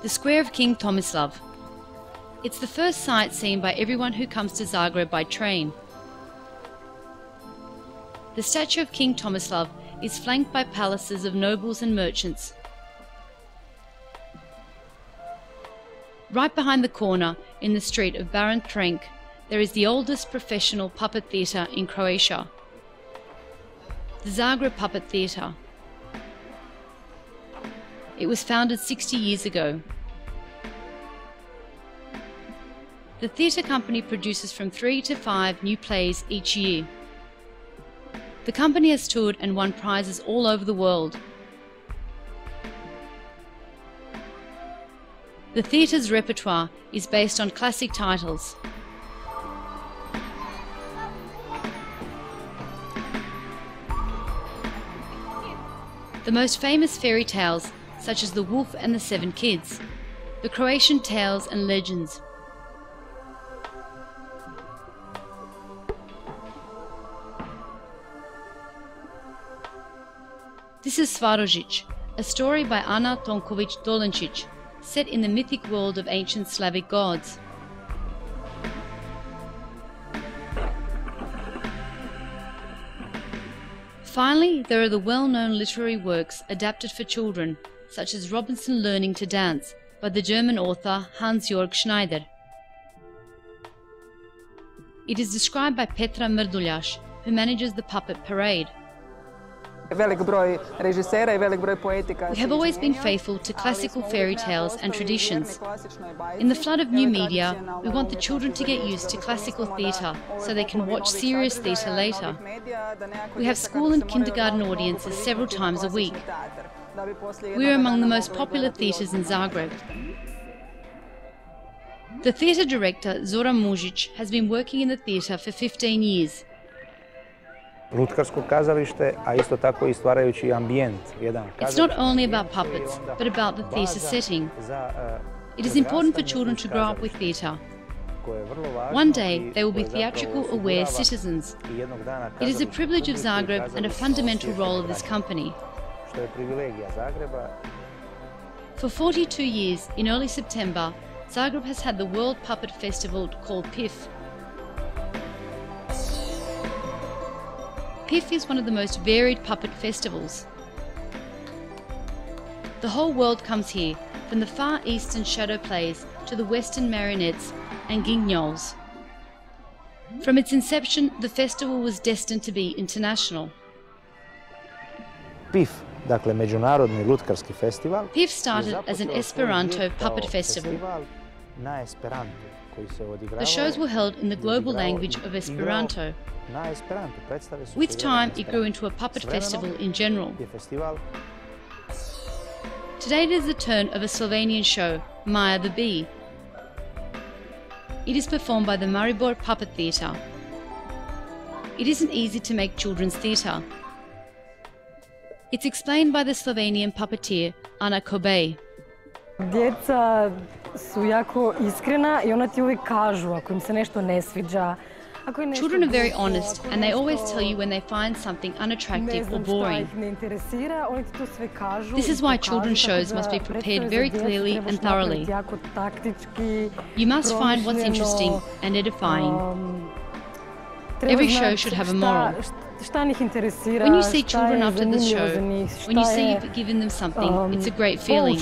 The Square of King Tomislav. It's the first sight seen by everyone who comes to Zagreb by train. The statue of King Tomislav is flanked by palaces of nobles and merchants. Right behind the corner, in the street of Baron Trenk, there is the oldest professional puppet theatre in Croatia, the Zagreb Puppet Theatre. It was founded 60 years ago. The theatre company produces from 3 to 5 new plays each year. The company has toured and won prizes all over the world. The theatre's repertoire is based on classic titles. The most famous fairy tales, such as The Wolf and the Seven Kids, the Croatian tales and legends. This is Svarožić, a story by Ana Tonković-Dolenčić, set in the mythic world of ancient Slavic gods. Finally, there are the well-known literary works adapted for children, such as Robinson Learning to Dance by the German author Hans-Jörg Schneider. It is described by Petra Mrduljaš, who manages the puppet parade. We have always been faithful to classical fairy tales and traditions. In the flood of new media, we want the children to get used to classical theatre so they can watch serious theatre later. We have school and kindergarten audiences several times a week. We are among the most popular theatres in Zagreb. The theatre director, Zoran Mužić, has been working in the theatre for 15 years. Lutkarsko kazalište, a isto tako i stvarajući ambijent. It's not only about puppets, but about the theatre setting. It is important for children to grow up with theatre. One day, they will be theatrical aware citizens. It is a privilege of Zagreb and a fundamental role of this company. For 42 years, in early September, Zagreb has had the World Puppet Festival called PIF. PIF is one of the most varied puppet festivals. The whole world comes here, from the Far Eastern shadow plays to the Western marionettes and guignols. From its inception, the festival was destined to be international. PIF, dakle Međunarodni lutkarski festival. PIF started as an Esperanto puppet festival. The shows were held in the global language of Esperanto. With time, it grew into a puppet festival in general. Today it is the turn of a Slovenian show, Maja the Bee. It is performed by the Maribor Puppet Theatre. It isn't easy to make children's theatre. It's explained by the Slovenian puppeteer, Ana Kobej. Djeca su jako iskrena I ona ti uvijek kažu ako im se nešto ne sviđa. Children are very honest and they always tell you when they find something unattractive or boring. This is why children's shows must be prepared very clearly and thoroughly. You must find what's interesting and edifying. Every show should have a moral. When you see children after the show, when you see you've given them something, it's a great feeling.